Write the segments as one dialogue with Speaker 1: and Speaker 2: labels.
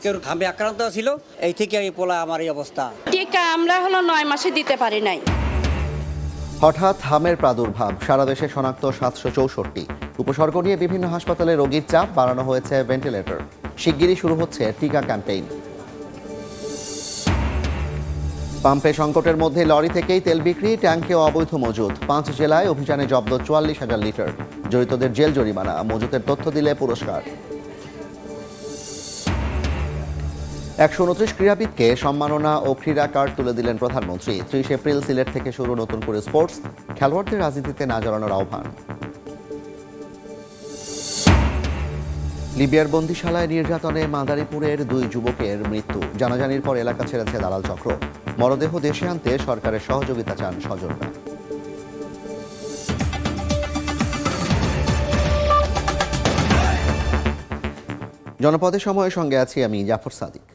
Speaker 1: কেউ হামে আক্রান্ত ছিল, এই থেকে এই পোলা আমার এই অবস্থা।
Speaker 2: টিকা আমরা 9 মাসে দিতে পারি নাই।
Speaker 3: হঠাৎ হামের প্রাদুর্ভাব, সারা দেশে শনাক্ত 764। উপসর্গ নিয়ে বিভিন্ন হাসপাতালে রোগীর চাপ, বাড়ানো হয়েছে ভেন্টিলেটর। শিগগিরই শুরু হচ্ছে টিকা ক্যাম্পেইন। পাম্পে সংকটের মধ্যে লরি থেকেই তেল বিক্রি, ট্যাঙ্কেও অবৈধ মজুদ। 5 জেলায় অভিযানে জব্দ 44,000 লিটার। জড়িতদের জেল জরিমানা, মজুতের তথ্য দিলে পুরস্কার। 129 ক্রীড়াবিদকে সম্মাননা ও ক্রীড়া কার্ড তুলে দিলেন প্রধানমন্ত্রী। 30 এপ্রিল সিলেট থেকে শুরু নতুন করে স্পোর্টস। খেলোয়াড়দের রাজনীতিতে না জড়ানোর আহ্বান। লিবিয়ার বন্দিশালায় নির্যাতনে মাদারীপুরের 2 যুবকের মৃত্যু। জানাজানির পর এলাকা ছেড়েছে দালাল চক্র। মরদেহ দেশে আনতে সরকারের সহযোগিতা চান স্বজনরা। জনপদে সময়ের সঙ্গে আছি আমি জাফর সাদিক।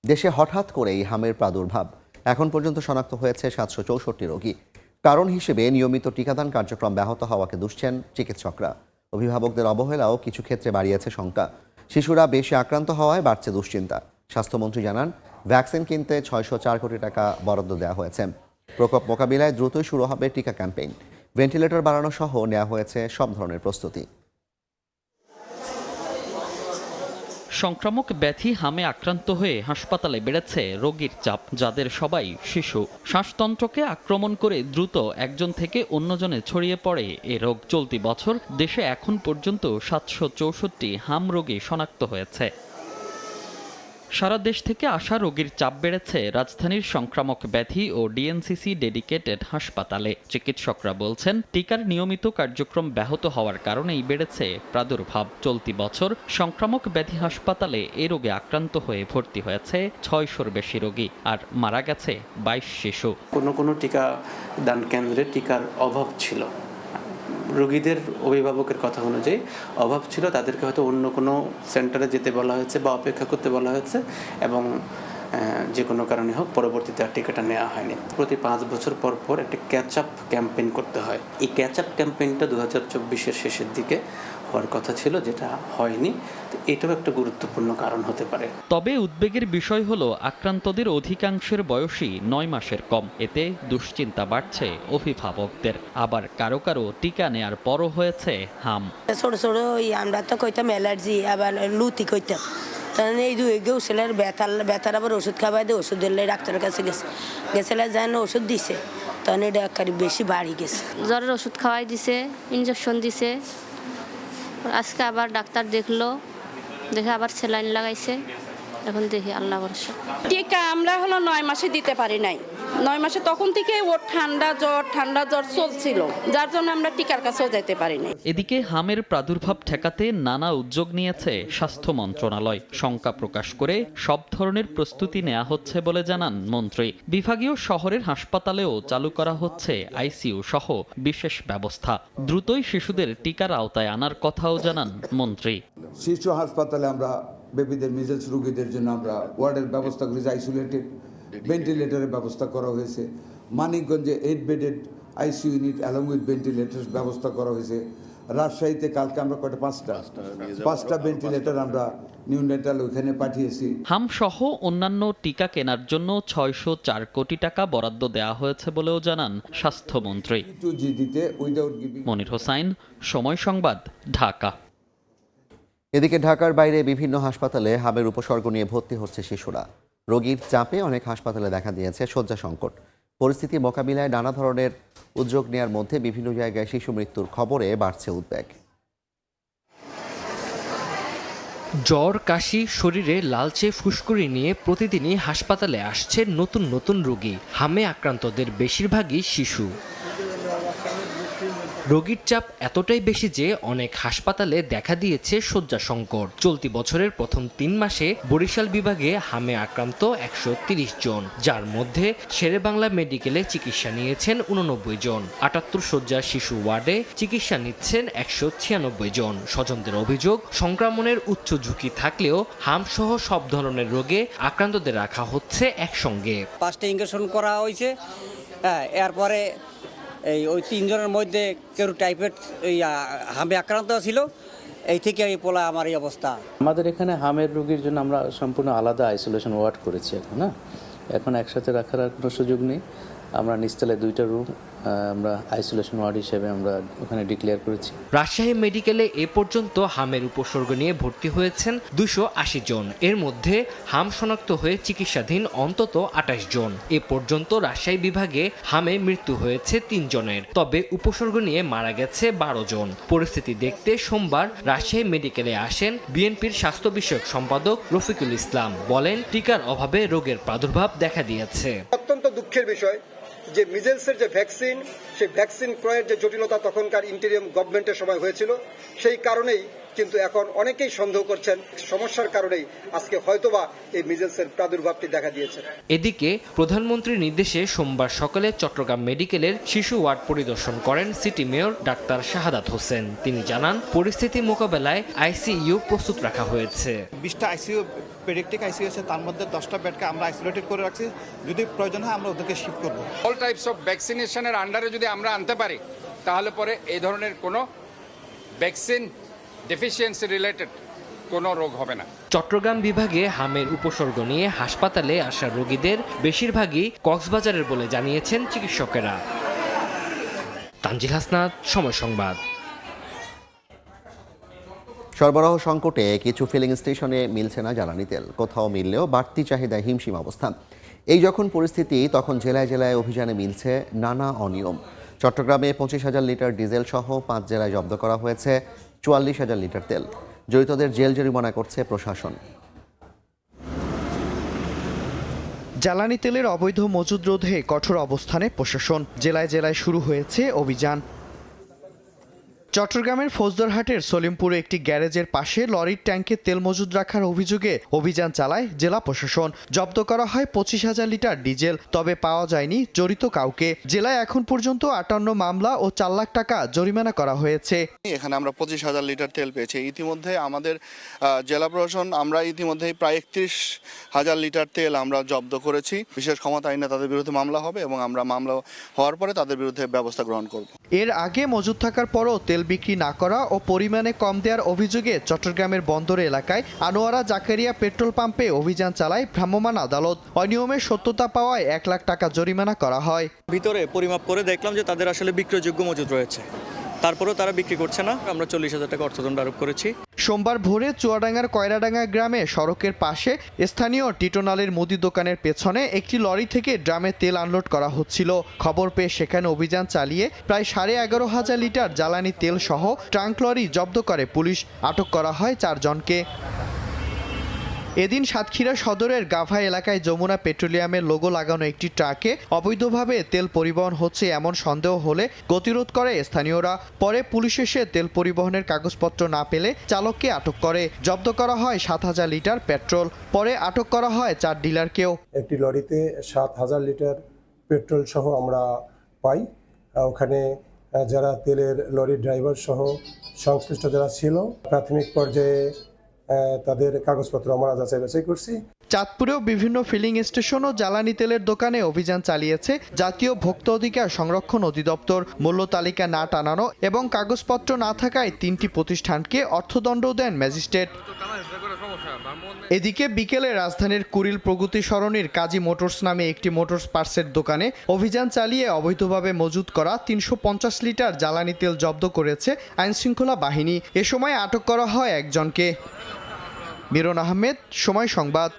Speaker 3: দেশে হঠাৎ করেই হামের প্রাদুর্ভাব। এখন পর্যন্ত শনাক্ত হয়েছে 764 রোগী। কারণ হিসেবে নিয়মিত টিকাদান কার্যক্রম ব্যাহত হওয়াকে দুষছেন চিকিৎসকরা। অভিভাবকদের অবহেলাও কিছু ক্ষেত্রে বাড়িয়েছে শঙ্কা। শিশুরা বেশি আক্রান্ত হওয়ায় বাড়ছে দুশ্চিন্তা। স্বাস্থ্যমন্ত্রী জানান, ভ্যাকসিন কিনতে 604 কোটি টাকা বরাদ্দ দেওয়া হয়েছে। প্রকোপ মোকাবিলায় দ্রুতই শুরু হবে টিকা ক্যাম্পেইন। ভেন্টিলেটর বাড়ানো সহ নেওয়া হয়েছে সব ধরনের প্রস্তুতি।
Speaker 4: সংক্রামক ব্যাধি হামে আক্রান্ত হয়ে হাসপাতালে বেড়েছে রোগীর চাপ, যাদের সবাই শিশু। শ্বাসতন্ত্রকে আক্রমণ করে দ্রুত একজন থেকে অন্যজনে ছড়িয়ে পড়ে এ রোগ। চলতি বছর দেশে এখন পর্যন্ত 764 হাম রোগী শনাক্ত হয়েছে। সারা দেশ থেকে আসা রোগীর চাপ বেড়েছে রাজধানীর সংক্রামক ব্যাধি ও ডিএনসিসি ডেডিকেটেড হাসপাতালে। চিকিৎসকরা বলছেন, টিকার নিয়মিত কার্যক্রম ব্যাহত হওয়ার কারণেই বেড়েছে প্রাদুর্ভাব। চলতি বছর সংক্রামক ব্যাধি হাসপাতালে এ রোগে আক্রান্ত হয়ে ভর্তি হয়েছে 600-র বেশি রোগী, আর মারা গেছে 22 শিশু।
Speaker 5: কোনো টিকা দান কেন্দ্রে টিকার অভাব ছিল। রোগীদের অভিভাবকের কথা অনুযায়ী অভাব ছিল, তাদেরকে হয়তো অন্য কোনো সেন্টারে যেতে বলা হয়েছে বা অপেক্ষা করতে বলা হয়েছে, এবং যে কোনো কারণে হোক পরবর্তীতে আর টিকাটা নেওয়া হয়নি। প্রতি 5 বছর পর পর একটা ক্যাচ আপ ক্যাম্পেইন করতে হয়। এই ক্যাচ আপ ক্যাম্পেইনটা 2024-এর শেষের দিকে হওয়ার কথা ছিল, যেটা হয়নি। তো এটাও একটা গুরুত্বপূর্ণ কারণ হতে পারে।
Speaker 4: তবে উদ্বেগের বিষয় হলো, আক্রান্তদের অধিকাংশের বয়সই 9 মাসের কম। এতে দুশ্চিন্তা বাড়ছে অভিভাবকদের। আবার কারো কারো টিকা নেয়ার পরও হয়েছে হাম।
Speaker 6: ছোট ছোট আমরা তো কইতাম অ্যালার্জি, আবার লুতি কইতাম। তখন এই গেছিলার ব্যথার আবার ওষুধ খাওয়াই দিয়ে ওষুধ দিলে ডাক্তারের কাছে গেছিলাম, যেন ওষুধ দিছে, তখন এটা বেশি বাড়ি গেছে।
Speaker 7: জ্বরের ওষুধ খাওয়াই দিছে, ইনজেকশন দিছে। আজকে আবার ডাক্তার দেখলো, দেখে আবার স্যালাইন লাগাইছে। এখন দেখি আল্লাহ ভরসা।
Speaker 2: টিকা আমরা 9 মাসে দিতে পারি নাই। 9 মাসে তখন থেকে ওর ঠান্ডা জ্বর চলছিল, যার জন্য আমরা টিকার কাছেও যেতে পারি নাই।
Speaker 4: এদিকে হামের প্রাদুর্ভাব ঠেকাতে নানা উদ্যোগ নিয়েছে স্বাস্থ্য মন্ত্রণালয়। শঙ্কা প্রকাশ করে সব ধরনের প্রস্তুতি নেওয়া হচ্ছে বলে জানান মন্ত্রী। বিভাগীয় শহরের হাসপাতালেও চালু করা হচ্ছে আইসিইউ সহ বিশেষ ব্যবস্থা। দ্রুতই শিশুদের টিকার আওতায় আনার কথাও জানান মন্ত্রী।
Speaker 8: শিশু হাসপাতালে আমরা বেবিদের মিজেলস রোগীদের জন্য আমরা ওয়ার্ডের ব্যবস্থা করেছি, আইসোলেটেড ভেন্টিলেটরের ব্যবস্থা করা হয়েছে। মানিকগঞ্জে 8 bedded ICU unit along with ventilator ব্যবস্থা করা হয়েছে। রাজশাহীতে কালকে আমরা পাঁচটা ভেন্টিলেটর আমরা নিউনেটাল ওইখানে পাঠিয়েছি।
Speaker 4: হাম সহ অন্যান্য টিকা কেনার জন্য 604 কোটি টাকা বরাদ্দ দেওয়া হয়েছে বলেও জানান স্বাস্থ্যমন্ত্রী। মনির হোসাইন, সময় সংবাদ, ঢাকা।
Speaker 3: এদিকে ঢাকার বাইরে বিভিন্ন হাসপাতালে হামের উপসর্গ নিয়ে ভর্তি হচ্ছে শিশুরা। রোগীর চাপে অনেক হাসপাতালে দেখা দিয়েছে শয্যা সংকট। পরিস্থিতি মোকাবিলায় নানা ধরনের উদ্যোগ নেওয়ার মধ্যে বিভিন্ন জায়গায় শিশু মৃত্যুর খবরে বাড়ছে উদ্বেগ।
Speaker 9: জ্বর, কাশি, শরীরে লালচে ফুসকুড়ি নিয়ে প্রতিদিনই হাসপাতালে আসছে নতুন নতুন রোগী। হামে আক্রান্তদের বেশিরভাগই শিশু। রোগীর চাপ এতটাই বেশি যে অনেক হাসপাতালে দেখা দিয়েছে শয্যা সংকট। চলতি বছরের প্রথম 3 মাসে বরিশাল বিভাগে হামে আক্রান্ত 130 জন, যার মধ্যে শেরেবাংলা মেডিকেলে চিকিৎসা নিয়েছেন 89 জন। 78 শয্যার শিশু ওয়ার্ডে চিকিৎসা নিচ্ছেন 196 জন। স্বজনদের অভিযোগ, সংক্রমণের উচ্চ ঝুঁকি থাকলেও হামসহ সব ধরনের রোগে আক্রান্তদের রাখা হচ্ছে একসঙ্গে।
Speaker 1: 5টা ইনজেকশন করা হয়েছে। এরপরে ওই 3 জনের মধ্যে কেউ টাইফয়েড হামে আক্রান্ত ছিল, এই থেকে এই পোলা আমার এই অবস্থা।
Speaker 10: আমাদের এখানে হামের রোগীর জন্য আমরা সম্পূর্ণ আলাদা আইসোলেশন ওয়ার্ড করেছি এখন একসাথে রাখার আর কোনো সুযোগ নেই। আমরা নিচতলায় 2টা রুম আমরা আইসোলেশন ওয়ার্ড হিসেবে আমরা ওখানে ডিক্লেয়ার করেছি।
Speaker 9: রাজশাহী মেডিকেলে এ পর্যন্ত হামের উপসর্গ নিয়ে ভর্তি হয়েছেন 280 জন। এর মধ্যে হাম শনাক্ত হয়ে চিকিৎসাধীন অন্তত 28 জন। এ পর্যন্ত রাজশাহী বিভাগে হামে মৃত্যু হয়েছে 3 জনের, তবে উপসর্গ নিয়ে মারা গেছে 12 জন। পরিস্থিতি দেখতে সোমবার রাজশাহী মেডিকেলে আসেন বিএনপির স্বাস্থ্য বিষয়ক সম্পাদক রফিকুল ইসলাম। বলেন, টিকার অভাবে রোগের প্রাদুর্ভাব দেখা দিয়েছে।
Speaker 11: অত্যন্ত দুঃখের বিষয় যে মিজেলসের যে ভ্যাকসিন, সেই ভ্যাকসিন ক্রয়ের যে জটিলতা তখনকার ইন্টেরিয়াম গভর্নমেন্টের সময় হয়েছিল, সেই কারণেই কিন্তু এখন অনেকেই সন্দেহ করছেন সমস্যার কারণেই আজকে হয়তোবা এই মিজেলসের প্রাদুর্ভাবটি দেখা দিয়েছে।
Speaker 9: এদিকে প্রধানমন্ত্রীর নির্দেশে সোমবার সকালে চট্টগ্রাম মেডিকেলের শিশু ওয়ার্ড পরিদর্শন করেন city mayor doctor Shahadat Hossain. তিনি জানান, পরিস্থিতি মোকাবেলায় আইসিইউ প্রস্তুত রাখা হয়েছে।
Speaker 12: 20টা আইসিইউ পেডিয়াট্রিক আইসিইউ আছে, তার মধ্যে 10টা বেডকে আমরা আইসোলেটেড করে রাখছি। যদি প্রয়োজন হয় আমরা ওদেরকে শিফট করব।
Speaker 13: অল টাইপস অফ ভ্যাকসিনেশনের আন্ডারে যদি আমরা আনতে পারি, তাহলে পরে এই ধরনের কোনো ভ্যাকসিন ডেফিসিয়েন্সি রিলেটেড কোনো রোগ হবে না।
Speaker 9: চট্টগ্রাম বিভাগে হামের উপসর্গ নিয়ে হাসপাতালে আসা রোগীদের বেশিরভাগই কক্সবাজারের বলে জানিয়েছেন চিকিৎসকেরা। তানজিল হাসনাত, সময় সংবাদ।
Speaker 3: সরবরাহ সংকটে কিছু ফিলিং স্টেশনে মিলছে না জ্বালানি তেল, কোথাও মিললেও বাড়তি চাহিদায় হিমশিম অবস্থা। এই যখন পরিস্থিতি, তখন জেলায় জেলায় অভিযানে মিলছে নানা অনিয়ম। চট্টগ্রামে 25,000 লিটার ডিজেল সহ 5 জেলায় জব্দ করা হয়েছে 44,000 লিটার তেল। জড়িতদের জেল জরিমানা করছে প্রশাসন।
Speaker 14: জ্বালানি তেলের অবৈধ মজুদ রোধে কঠোর অবস্থানে প্রশাসন। জেলায় জেলায় শুরু হয়েছে অভিযান। চট্টগ্রামের ফৌজদারহাটের সলিমপুরে একটি গ্যারেজের পাশে লরির ট্যাঙ্কে তেল মজুদ রাখার অভিযোগে অভিযান চালায় জেলা প্রশাসন। জব্দ করা হয় 25,000 লিটার ডিজেল, তবে পাওয়া যায়নি জড়িত কাউকে। জেলায় এখন পর্যন্ত 58 মামলা ও 4 লাখ টাকা জরিমানা করা হয়েছে।
Speaker 15: এখানে আমরা 25,000 লিটার তেল পেয়েছি। ইতিমধ্যে আমাদের জেলা প্রশাসন আমরা ইতিমধ্যেই প্রায় 31,000 লিটার তেল আমরা জব্দ করেছি। বিশেষ ক্ষমতা আইনে তাদের বিরুদ্ধে মামলা হবে এবং আমরা মামলা হওয়ার পরে তাদের বিরুদ্ধে ব্যবস্থা গ্রহণ করব।
Speaker 14: এর আগে মজুদ থাকার পরও তেল বিক্রি না করা ও পরিমাণে কম দেওয়ার অভিযোগে চট্টগ্রামের বন্দর এলাকায় আনোয়ারা জাকারিয়া পেট্রোল পাম্পে অভিযান চালায় ভ্রাম্যমাণ আদালত। অনিয়মের সত্যতা পাওয়ায় 1 লাখ টাকা জরিমানা করা হয়।
Speaker 16: ভিতরে পরিমাপ করে দেখলাম যে তাদের আসলে বিক্রয়যোগ্য মজুদ রয়েছে, তারপরেও তারা বিক্রি করছে না। আমরা 40,000 টাকা অর্থদণ্ড আরোপ করেছি।
Speaker 14: সোমবার ভোরে চুয়াডাঙ্গার কয়রাডাঙ্গা গ্রামে সড়কের পাশে স্থানীয় টিটোনালের মুদি দোকানের পেছনে একটি লরি থেকে ড্রামে তেল আনলোড করা হচ্ছিল। খবর পেয়ে সেখানে অভিযান চালিয়ে প্রায় 11,500 লিটার জ্বালানি তেল সহ ট্রাঙ্ক লরি জব্দ করে পুলিশ। আটক করা হয় 4 জনকে। এদিন সাতক্ষীরা সদরের গাভা এলাকায় যমুনা পেট্রোলিয়ামের লোগো লাগানো একটি ট্রাকে অবৈধভাবে তেল পরিবহন হচ্ছে এমন সন্দেহ হলে গতিরোধ করে স্থানীয়রা। পরে পুলিশ এসে তেল পরিবহনের কাগজপত্র না পেলে চালককে আটক করে। জব্দ করা হয় 7,000 লিটার পেট্রোল। পরে আটক করা হয় 4 ডিলারকেও।
Speaker 17: একটি লরিতে 7,000 লিটার পেট্রোল সহ আমরা পাই। ওখানে যারা তেলের লরি ড্রাইভার সহ সংশ্লিষ্ট যারা ছিল, প্রাথমিক পর্যায়ে তাদের কাগজপত্র আমরা যাচাই বাছাই করছি।
Speaker 14: চাঁদপুরেও বিভিন্ন ফিলিং স্টেশন ও জ্বালানি তেলের দোকানে অভিযান চালিয়েছে জাতীয় ভোক্তা অধিকার সংরক্ষণ অধিদপ্তর। মূল্য তালিকা না টানানো এবং কাগজপত্র না থাকায় 3টি প্রতিষ্ঠানকে অর্থদণ্ড দেন ম্যাজিস্ট্রেট। এদিকে বিকেলে রাজধানীর কুড়িল প্রগতি সরণির কাজী মোটরস নামে একটি মোটরস পার্টসের দোকানে অভিযান চালিয়ে অবৈধভাবে মজুত করা 350 লিটার জ্বালানি তেল জব্দ করেছে আইনশৃঙ্খলা বাহিনী। এ সময় আটক করা হয় 1 জনকে। মিরন আহমেদ, সময় সংবাদ।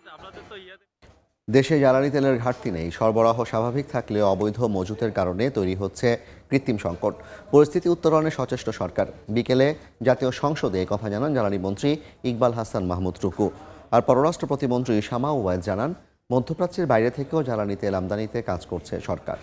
Speaker 3: দেশে জ্বালানি তেলের ঘাটতি নেই, সরবরাহ স্বাভাবিক থাকলেও অবৈধ মজুতের কারণে তৈরি হচ্ছে কৃত্রিম সংকট। পরিস্থিতি উত্তরণে সচেষ্ট সরকার। বিকেলে জাতীয় সংসদে কথা জানান জ্বালানি মন্ত্রী ইকবাল হাসান মাহমুদ টুকু। আর পররাষ্ট্র প্রতিমন্ত্রী শামা ওয়াইদ জানান, মধ্যপ্রাচ্যের বাইরে থেকেও জ্বালানি তেল আমদানিতে কাজ করছে সরকার।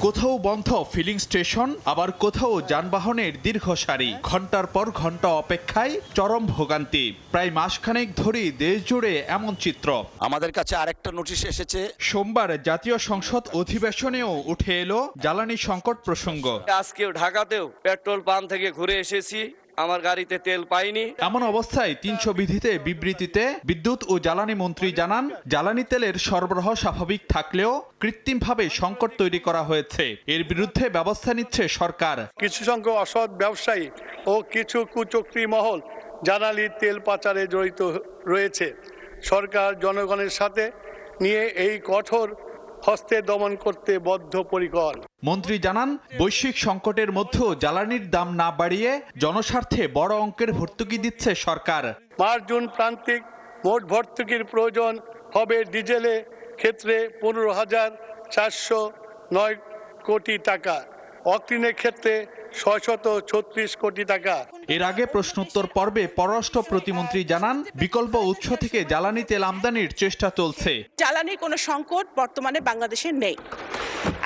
Speaker 18: কোথাও বন্ধ ফিলিং স্টেশন, আবার কোথাও যানবাহনের দীর্ঘ সারি। ঘন্টার পর ঘন্টা অপেক্ষায় চরম ভোগান্তি। প্রায় মাসখানেক ধরেই দেশ জুড়ে এমন চিত্র।
Speaker 19: আমাদের কাছে আরেকটা নোটিশ এসেছে।
Speaker 18: সোমবার জাতীয় সংসদ অধিবেশনেও উঠে এলো জ্বালানি সংকট প্রসঙ্গ।
Speaker 20: আজকে ঢাকাতেও পেট্রোল পাম্প থেকে ঘুরে এসেছি। আমার গাড়িতে তেল পাইনি।
Speaker 18: এমন অবস্থায় ৩০০ বিধিতে বিবৃতিতে বিদ্যুৎ ও জ্বালানি মন্ত্রী জানান, জ্বালানি তেলের সরবরাহ স্বাভাবিক থাকলেও কৃত্রিমভাবে সংকট তৈরি করা হয়েছে। এর বিরুদ্ধে ব্যবস্থা নিচ্ছে সরকার।
Speaker 21: কিছু সংখ্যক অসৎ ব্যবসায়ী ও কিছু কুচক্রী মহল জ্বালানি তেল পাচারে জড়িত রয়েছে। সরকার জনগণের সাথে নিয়ে এই কঠোর হস্তে দমন করতে বদ্ধপরিকর।
Speaker 18: মন্ত্রী জানান, বৈশ্বিক সংকটের মধ্যেও জ্বালানির দাম না বাড়িয়ে জনস্বার্থে বড় অঙ্কের ভর্তুকি দিচ্ছে সরকার।
Speaker 21: মার্চ জুন প্রান্তিক মোট ভর্তুকির প্রয়োজন হবে ডিজেলের ক্ষেত্রে 15,409 কোটি টাকা, অক্টিনের ক্ষেত্রে 636 কোটি টাকা।
Speaker 18: এর আগে প্রশ্নোত্তর পর্বে পররাষ্ট্র প্রতিমন্ত্রী জানান, বিকল্প উৎস থেকে জ্বালানি তেল আমদানির চেষ্টা চলছে।
Speaker 22: জ্বালানির কোনো সংকট বর্তমানে বাংলাদেশে নেই।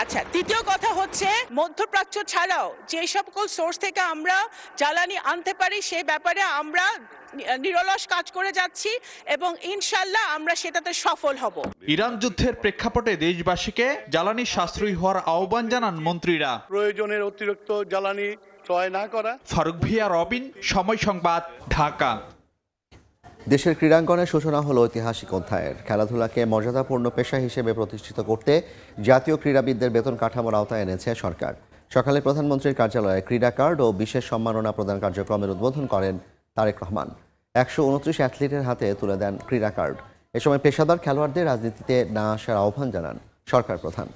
Speaker 22: আচ্ছা, দ্বিতীয় কথা হচ্ছে মধ্যপ্রাচ্য ছাড়াও যে সকল সোর্স থেকে আমরা জ্বালানি আনতে পারি সে ব্যাপারে আমরা নিরলস কাজ করে যাচ্ছি এবং ইনশাল্লাহ আমরা সেটাতে সফল হব।
Speaker 18: ইরান যুদ্ধের প্রেক্ষাপটে দেশবাসীকে জ্বালানি সাশ্রয়ী হওয়ার আহ্বান জানান মন্ত্রীরা।
Speaker 21: প্রয়োজনের অতিরিক্ত জ্বালানি ক্রয় না করা।
Speaker 18: ফারুক ভিয়া, রবিন, সময় সংবাদ, ঢাকা।
Speaker 3: দেশের ক্রীড়াঙ্গনের সূচনা হলো ঐতিহাসিক অধ্যায়ের। খেলাধুলাকে মর্যাদাপূর্ণ পেশা হিসেবে প্রতিষ্ঠিত করতে জাতীয় ক্রীড়াবিদদের বেতন কাঠামোর আওতায় এনেছে সরকার। সকালে প্রধানমন্ত্রীর কার্যালয়ে ক্রীড়া কার্ড ও বিশেষ সম্মাননা প্রদান কার্যক্রমের উদ্বোধন করেন তারেক রহমান। 129 অ্যাথলিটের হাতে তুলে দেন ক্রীড়া কার্ড। এ সময় পেশাদার খেলোয়াড়দের রাজনীতিতে না আসার আহ্বান জানান সরকার প্রধান।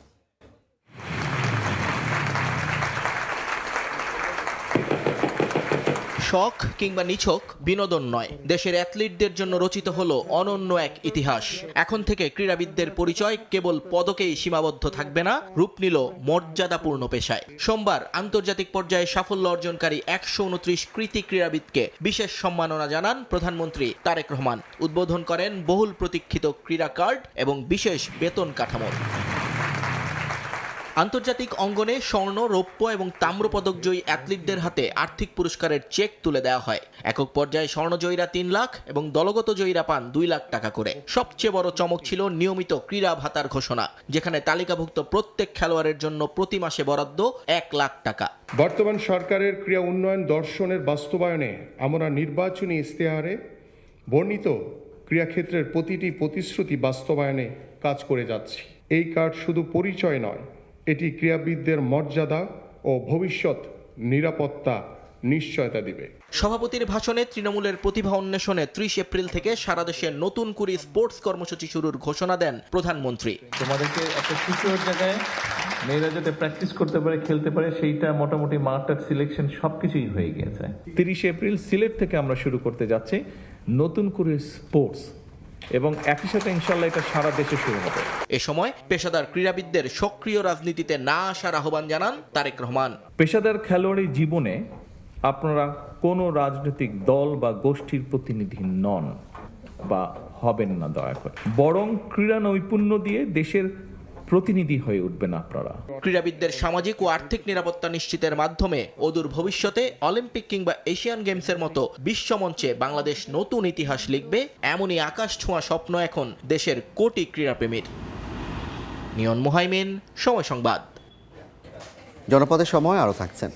Speaker 23: শখ কিংবা নিছক বিনোদন নয়, দেশের অ্যাথলিটদের জন্য রচিত হলো অনন্য এক ইতিহাস। এখন থেকে ক্রীড়াবিদদের পরিচয় কেবল পদকেই সীমাবদ্ধ থাকবে না, রূপ নিল মর্যাদাপূর্ণ পেশায়। সোমবার আন্তর্জাতিক পর্যায়ে সাফল্য অর্জনকারী 129 কৃতি ক্রীড়াবিদকে বিশেষ সম্মাননা জানান প্রধানমন্ত্রী তারেক রহমান। উদ্বোধন করেন বহুল প্রতীক্ষিত ক্রীড়া কার্ড এবং বিশেষ বেতন কাঠামো। আন্তর্জাতিক অঙ্গনে স্বর্ণ, রৌপ্য এবং তাম্র পদকজয়ী অ্যাথলিটদের হাতে আর্থিক পুরস্কারের চেক তুলে দেওয়া হয়। একক পর্যায়ে স্বর্ণজয়ীরা 3 লাখ এবং দলগত জয়ীরা পান 2 লাখ টাকা করে। সবচেয়ে বড় চমক ছিল নিয়মিত ক্রীড়া ভাতার ঘোষণা, যেখানে তালিকাভুক্ত প্রত্যেক খেলোয়াড়ের জন্য প্রতি মাসে বরাদ্দ 1 লাখ টাকা।
Speaker 24: বর্তমান সরকারের ক্রীড়া উন্নয়ন দর্শনের বাস্তবায়নে আমরা নির্বাচনী ইশতেহারে বর্ণিত ক্রীড়াক্ষেত্রের প্রতিটি প্রতিশ্রুতি বাস্তবায়নে কাজ করে যাচ্ছি। এই কার্ড শুধু পরিচয় নয়, এটি ক্রীড়াবিদদের মর্যাদা ও ভবিষ্যৎ নিরাপত্তা নিশ্চয়তা দিবে।
Speaker 23: সভাপতির ভাষণে তৃণমূলের প্রতিভা অন্বেষণে 30 এপ্রিল থেকে সারা দেশে নতুন করে স্পোর্টস কর্মসূচি শুরুর ঘোষণা দেন প্রধানমন্ত্রী।
Speaker 25: তোমাদেরকে একটা সিকিউর জায়গায় মেয়েরা যাতে প্র্যাকটিস করতে পারে, খেলতে পারে, সেইটা মোটামুটি মাঠটার সিলেকশন সবকিছুই হয়ে গিয়েছে। 30 এপ্রিল সিলেট থেকে আমরা শুরু করতে যাচ্ছি নতুন করে স্পোর্টস, এবং একই সাথে ইনশাল্লাহ এটা সারা দেশে শুরু হবে।
Speaker 23: এ সময় পেশাদার ক্রীড়াবিদদের সক্রিয় রাজনীতিতে না আসার আহ্বান জানান তারেক রহমান।
Speaker 25: পেশাদার খেলোয়াড়ি জীবনে আপনারা কোনো রাজনৈতিক দল বা গোষ্ঠীর প্রতিনিধি নন বা হবেন না দয়া করে, বরং ক্রীড়া নৈপুণ্য দিয়ে দেশের প্রতিনিধি হয়ে উঠবেন আপনারা।
Speaker 23: ক্রীড়াবিদদের সামাজিক ও আর্থিক নিরাপত্তা নিশ্চিতের মাধ্যমে অদূর ভবিষ্যতে অলিম্পিক কিংবা এশিয়ান গেমসের মতো বিশ্বমঞ্চে বাংলাদেশ নতুন ইতিহাস লিখবে, এমনই আকাশ ছোঁয়া স্বপ্ন এখন দেশের কোটি ক্রীড়াপ্রেমীর। নিয়ন মুহাইমিন, সময় সংবাদ।
Speaker 3: জনপদের সময় আরও থাকছেন।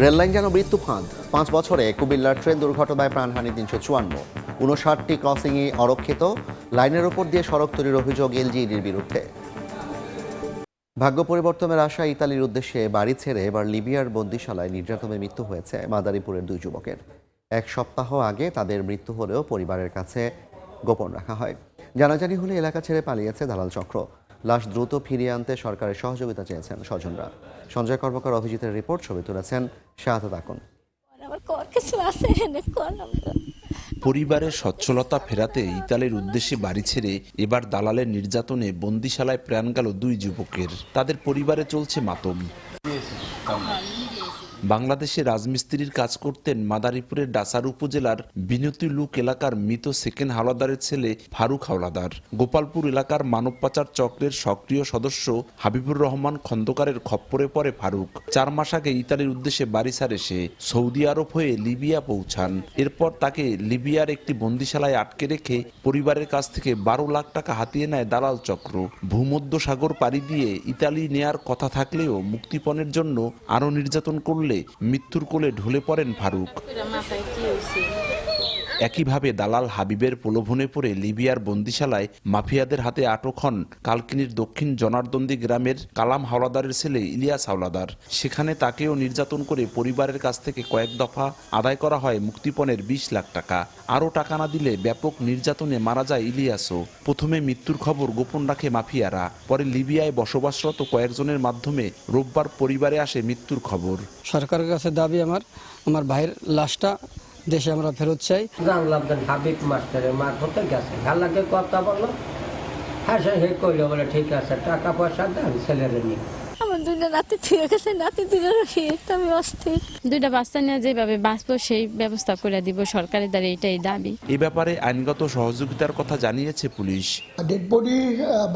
Speaker 3: রেললাইন যেন মৃত্যু ফাঁদ। 5 বছরে কুমিল্লার ট্রেন দুর্ঘটনায় প্রাণহানি 354, 59টি ক্রসিংয়ে অরক্ষিত। লাইনের ওপর দিয়ে সড়ক তৈরির অভিযোগ এলজিইডির বিরুদ্ধে। ভাগ্য পরিবর্তনের আশা ইতালির উদ্দেশ্যে বাড়ি ছেড়ে এবার লিবিয়ার বন্দিশালায় নির্যাতনে মৃত্যু হয়েছে মাদারীপুরের 2 যুবকের। 1 সপ্তাহ আগে তাদের মৃত্যু হলেও পরিবারের কাছে গোপন রাখা হয়। জানাজানি হলে এলাকা ছেড়ে পালিয়েছে দালাল চক্র। লাশ দ্রুত ফিরিয়ে আনতে সরকারের সহযোগিতা চেয়েছেন স্বজনরা। সঞ্জয় কর্মকার অভিজিতের রিপোর্ট, ছবি তুলেছেন শাহাদাত আকন।
Speaker 26: পরিবারের সচ্ছলতা ফেরাতে ইতালির উদ্দেশ্যে বাড়ি ছেড়ে এবার দালালের নির্যাতনে বন্দিশালায় প্রাণ গেল 2 যুবকের। তাদের পরিবারে চলছে মাতম। বাংলাদেশে রাজমিস্ত্রির কাজ করতেন মাদারীপুরের ডাসার উপজেলার বিনতি লুক এলাকার মৃত সেকেন্ড হাওলাদারের ছেলে ফারুক হাওলাদার। গোপালপুর এলাকার মানব পাচার চক্রের সক্রিয় সদস্য হাবিবুর রহমান খন্দকারের খপ্পরে পড়ে ফারুক। 4 মাস আগে ইতালির উদ্দেশ্যে বাড়ি ছাড়ে সে সৌদি আরব হয়ে লিবিয়া পৌঁছান। এরপর তাকে লিবিয়ার একটি বন্দিশালায় আটকে রেখে পরিবারের কাছ থেকে 12 লাখ টাকা হাতিয়ে নেয় দালাল চক্র। ভূমধ্য সাগর পাড়ি দিয়ে ইতালি নেয়ার কথা থাকলেও মুক্তিপণের জন্য আরও নির্যাতন করলে মৃত্যুর কোলে ঢলে পড়েন ফারুক। একইভাবে দালাল হাবিবের প্রলোভনে পড়ে লিবিয়ার বন্দিশালায় মাফিয়াদের হাতে আটক হন কালকিনির দক্ষিণ জনার্দন্দি গ্রামের কালাম হাওলাদারের ছেলে ইলিয়াস হাওলাদার। সেখানে তাকেও নির্যাতন করে পরিবারের কাছ থেকে কয়েক দফা আদায় করা হয় মুক্তিপণের 20 লাখ টাকা। আরও টাকা না দিলে ব্যাপক নির্যাতনে মারা যায় ইলিয়াসও। প্রথমে মৃত্যুর খবর গোপন রাখে মাফিয়ারা, পরে লিবিয়ায় বসবাসরত কয়েকজনের মাধ্যমে রোববার পরিবারে আসে মৃত্যুর খবর।
Speaker 2: সরকারের কাছে দাবি আমার ভাইয়ের লাশটা দেশে আমরা ফেরত চাই।
Speaker 5: জানলাম যে হাবিব মাস্টারের মারফতে গেছে, গালাকে কথা বললো, হ্যাঁ সে কইলো বলে ঠিক আছে টাকা পয়সা দেন ছেলেরে নিয়ে।
Speaker 6: আমার দুইটা নাতি ঠিক আছে, নাতি দুইটা আমি অস্থির। দুইটা বাচ্চা নিয়ে যেভাবে বাঁচবো সেই ব্যবস্থা করে দিব সরকারের দ্বারা, এটাই দাবি।
Speaker 26: এ ব্যাপারে আইনগত সহযোগিতার কথা জানিয়েছে পুলিশ।
Speaker 7: ডেড বডি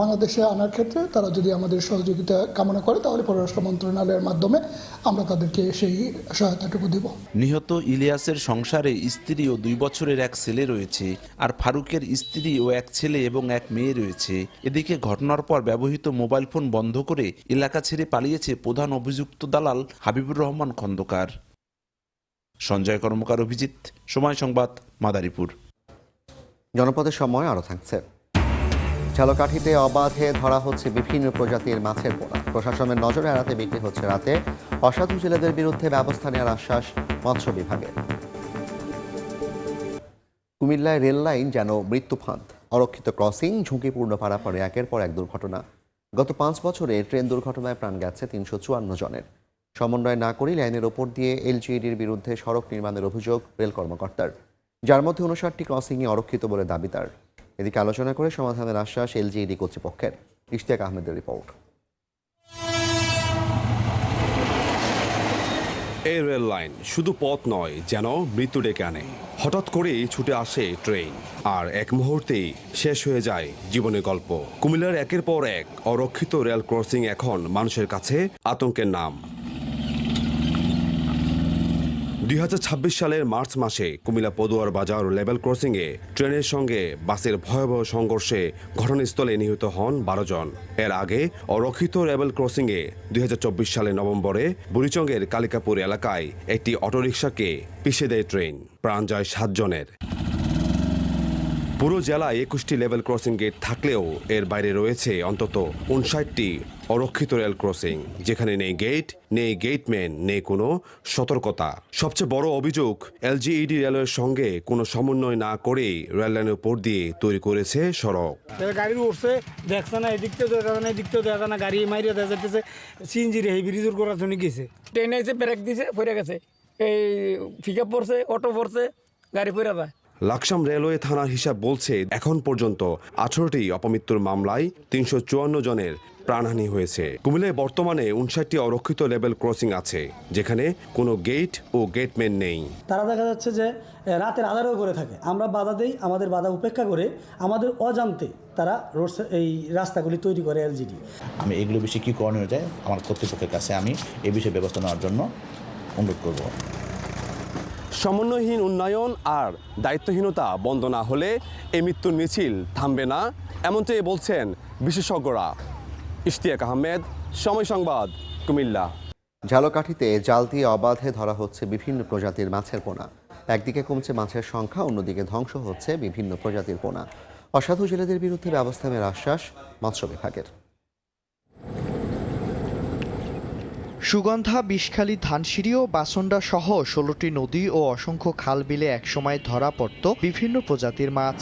Speaker 7: বাংলাদেশে আনার ক্ষেত্রে তারা যদি আমাদের সহযোগিতা কামনা করে তাহলে পররাষ্ট্র মন্ত্রণালয়ের মাধ্যমে আমরা তাদেরকে সেই সহায়তাটুকু দেব।
Speaker 26: নিহত ইলিয়াসের সংসারে স্ত্রী ও 2 বছরের এক ছেলে রয়েছে, আর ফারুকের স্ত্রী ও এক ছেলে এবং এক মেয়ে রয়েছে। এদিকে ঘটনার পর ব্যবহৃত মোবাইল ফোন বন্ধ করে এলাকা ছেড়ে পালিয়েছে প্রধান অভিযুক্ত দালাল হাবিবুর রহমান খন্দকার। সঞ্জয় কর্মকার, অভিজিৎ, সময় সংবাদ, মাদারীপুর।
Speaker 3: জনপদের সময় আরও থাকছে। ঝালকাঠিতে অবাধে ধরা হচ্ছে বিভিন্ন প্রজাতির মাছের পোনা। প্রশাসনের নজরে এড়াতে বিক্রি হচ্ছে রাতে। অসাধু জেলেদের বিরুদ্ধে ব্যবস্থা নেওয়ার আশ্বাস মৎস্য বিভাগের। কুমিল্লায় রেল লাইন যেন মৃত্যুফাঁদ। অরক্ষিত ক্রসিং, ঝুঁকিপূর্ণ পারাপারে একের পর এক দুর্ঘটনা। গত 5 বছরে ট্রেন দুর্ঘটনায় প্রাণ গেছে 354 জনের। সমন্বয় না করে লাইনের ওপর দিয়ে এলজিইডির বিরুদ্ধে সড়ক নির্মাণের অভিযোগ রেল কর্মকর্তার, যার মধ্যে 59টি ক্রসিংই অরক্ষিত বলে দাবি তার। এদিকে আলোচনা করে সমাধানের আশ্বাস এলজিইডি কর্তৃপক্ষের। ইশতিয়াক আহমেদের রিপোর্ট।
Speaker 8: এই রেল লাইন শুধু পথ নয়, যেন মৃত্যু ডেকে আনে। হঠাৎ করেই ছুটে আসে ট্রেন, আর এক মুহূর্তেই শেষ হয়ে যায় জীবনের গল্প। কুমিল্লার একের পর এক অরক্ষিত রেল ক্রসিং এখন মানুষের কাছে আতঙ্কের নাম। 2026 সালের মার্চ মাসে কুমিল্লা পদুয়ার বাজার লেভেল ক্রসিংয়ে ট্রেনের সঙ্গে বাসের ভয়াবহ সংঘর্ষে ঘটনাস্থলে নিহত হন 12 জন। এর আগে অরক্ষিত লেভেল ক্রসিংয়ে 2024 সালের নভেম্বরে বুড়িচংয়ের কালিকাপুর এলাকায় একটি অটোরিকশাকে পিষে দেয় ট্রেন। প্রাণ যায় 7 জনের। পুরো জেলায় 21টি লেভেল ক্রসিং গেট থাকলেও এর বাইরে রয়েছে অন্তত 59টি অরক্ষিত রেল ক্রসিং, যেখানে নেই গেট, নেই গেটম্যান, নেই কোনো সতর্কতা। সবচেয়ে বড় অভিযোগ, এলজিইডি রেলের সঙ্গে কোনো সমন্বয় না করেই রেল লাইনের উপর দিয়ে তৈরি করেছে সড়ক।
Speaker 20: গাড়ি উঠছে, দেখছে না এদিক থেকে দেখা না, এদিক থেকে দেখা না, গাড়ি মারিয়ে দেখা যাচ্ছে সিএনজি রে ব্রিজের করার জন্য গেছে। ট্রেনে এসে ব্রেক দিছে, পড়ে গেছে, এই পিকআপ পড়ছে, অটো পড়ছে, গাড়ি পড়ে যায়।
Speaker 8: লাকসাম রেলওয়ে থানার হিসাব বলছে এখন পর্যন্ত 18টি অপমৃত্যুর মামলায় 354 জনের প্রাণহানি হয়েছে। কুমিল্লায় বর্তমানে 59টি অরক্ষিত লেভেল ক্রসিং আছে, যেখানে কোনো গেট ও গেটম্যান নেই।
Speaker 20: তারা দেখা যাচ্ছে যে রাতের আধারেও করে থাকে। আমরা বাধা দেই, আমাদের বাধা উপেক্ষা করে আমাদের অজান্তে তারা এই রাস্তাগুলি তৈরি করে এলজিডি।
Speaker 27: আমি এগুলো বিষয়ে কী করণীয় যায় আমার কর্তৃপক্ষের কাছে আমি এই বিষয়ে ব্যবস্থা নেওয়ার জন্য অনুরোধ করব।
Speaker 8: সমন্বয়হীন উন্নয়ন আর দায়িত্বহীনতা বন্ধ না হলে এই মৃত্যুর মিছিল থামবে না, এমনটাই বলছেন বিশেষজ্ঞরা। ইশতিয়াক আহমেদ, সময় সংবাদ, কুমিল্লা।
Speaker 3: ঝালকাঠিতে জাল দিয়ে অবাধে ধরা হচ্ছে বিভিন্ন প্রজাতির মাছের পোনা। একদিকে কমছে মাছের সংখ্যা, অন্যদিকে ধ্বংস হচ্ছে বিভিন্ন প্রজাতির পোনা। অসাধু জেলেদের বিরুদ্ধে ব্যবস্থা নেওয়ার আশ্বাস মৎস্য বিভাগের।
Speaker 14: সুগন্ধা, বিষখালী, ধানসিঁড়ি ও বাসন্ডা সহ 16টি নদী ও অসংখ্য খাল বিলে একসময় ধরা পড়ত বিভিন্ন প্রজাতির মাছ।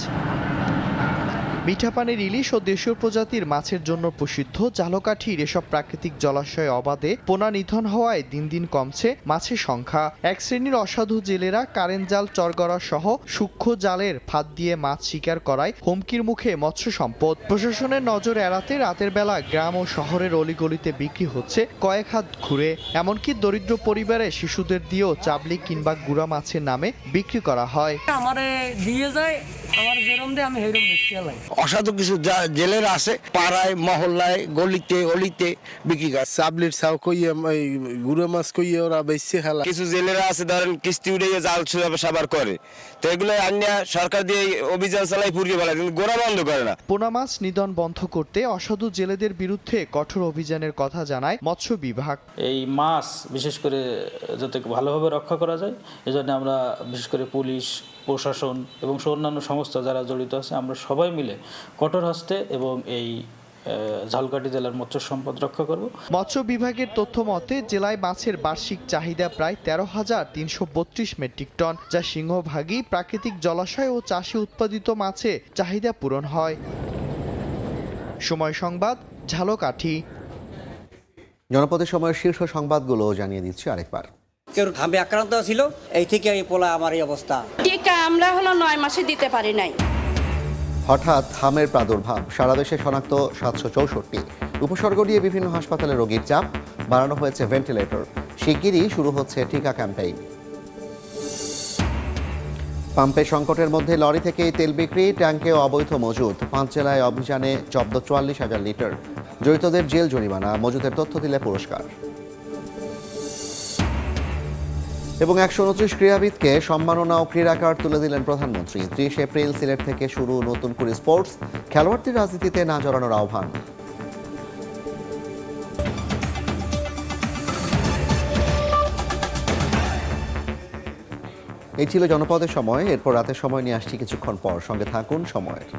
Speaker 14: মিঠা পানির ইলিশ ও দেশীয় প্রজাতির মাছের জন্য প্রসিদ্ধ ঝালকাঠির এসব প্রাকৃতিক জলাশয়ে অবাধে পোনা নিধন হওয়ায় দিন দিন কমছে মাছের সংখ্যা। এক শ্রেণীর অসাধু জেলেরা কারেন্ট জাল, চরগড়া সহ সূক্ষ্ম জালের ফাঁদ দিয়ে মাছ শিকার করায় হুমকির মুখে মৎস্য সম্পদ। প্রশাসনের নজর এড়াতে রাতের বেলা গ্রাম ও শহরের অলিগলিতে বিক্রি হচ্ছে কয়েক হাত ঘুরে। এমনকি দরিদ্র পরিবারের শিশুদের দিয়েও চাবলি কিংবা গুড়া মাছের নামে বিক্রি করা হয়।
Speaker 5: আমারে দিয়ে যায়
Speaker 20: আমার যেরম দেয় আমি সেইরম বেশি লাই।
Speaker 1: অসাধু কিছু জেলেরা আছে পাড়ায় মহল্লায় গলিতে অলিতে বিক্রি করে।
Speaker 4: সাবলির ছাও কইয়ে গুড়ো মাছ কইয়ে ওরা বেশি খেলা।
Speaker 1: কিছু জেলেরা আছে ধরেন কিস্তি উঠে জাল সাবার করে, তো এগুলো আনিয়া সরকার দিয়ে অভিযান চালাই পুড়িয়ে ফেলা, কিন্তু গোড়া বন্ধ করে না।
Speaker 14: পোনা মাছ নিধন বন্ধ করতে অসাধু জেলেদের বিরুদ্ধে কঠোর অভিযানের কথা জানায় মৎস্য বিভাগ।
Speaker 9: এই মাছ বিশেষ করে যাতে ভালোভাবে রক্ষা করা যায় এজন্য আমরা বিশেষ করে পুলিশ, প্রশাসন এবং অন্যান্য সংস্থা যারা জড়িত আছে আমরা সবাই মিলে কঠোর হস্তে এবং এই ঝালকাঠি জেলার মৎস্য সম্পদ রক্ষা করব।
Speaker 14: মৎস্য বিভাগের তথ্য মতে জেলায় মাছের বার্ষিক চাহিদা প্রায় 13,332 মেট্রিক টন, যা সিংহভাগই প্রাকৃতিক জলাশয় ও চাষে উৎপাদিত মাছে চাহিদা পূরণ হয়। সময় সংবাদ, ঝালকাঠি।
Speaker 3: জনপদের সময়ের শীর্ষ সংবাদগুলো জানিয়ে দিচ্ছি আরেকবার।
Speaker 10: কেউ ঘামে আক্রান্ত ছিল, এই থেকে এই পোলা আমার এই অবস্থা।
Speaker 22: টিকা আমরা 9 মাসে দিতে পারি নাই।
Speaker 3: হঠাৎ হামের প্রাদুর্ভাব, সারা দেশে শনাক্ত 764। উপসর্গ নিয়ে বিভিন্ন হাসপাতালে রোগীর চাপ, বাড়ানো হয়েছে ভেন্টিলেটর। শিগগিরই শুরু হচ্ছে টিকা ক্যাম্পেইন। পাম্পের সংকটের মধ্যে লরি থেকেই তেল বিক্রি, ট্যাঙ্কেও অবৈধ মজুদ। 5 জেলায় অভিযানে জব্দ 44,000 লিটার। জড়িতদের জেল জরিমানা, মজুদের তথ্য দিলে পুরস্কার। এবং 129 ক্রীড়াবিদকে সম্মাননা ও ক্রীড়া কার্ড তুলে দিলেন প্রধানমন্ত্রী। 30 এপ্রিল সিলেট থেকে শুরু নতুন করে স্পোর্টস, খেলোয়াড়দের রাজনীতিতে না জড়ানোর আহ্বান। এই ছিল জনপদের সময়। এরপর রাতের সময় নিয়ে আসছি কিছুক্ষণ পর। সঙ্গে থাকুন সময়ের।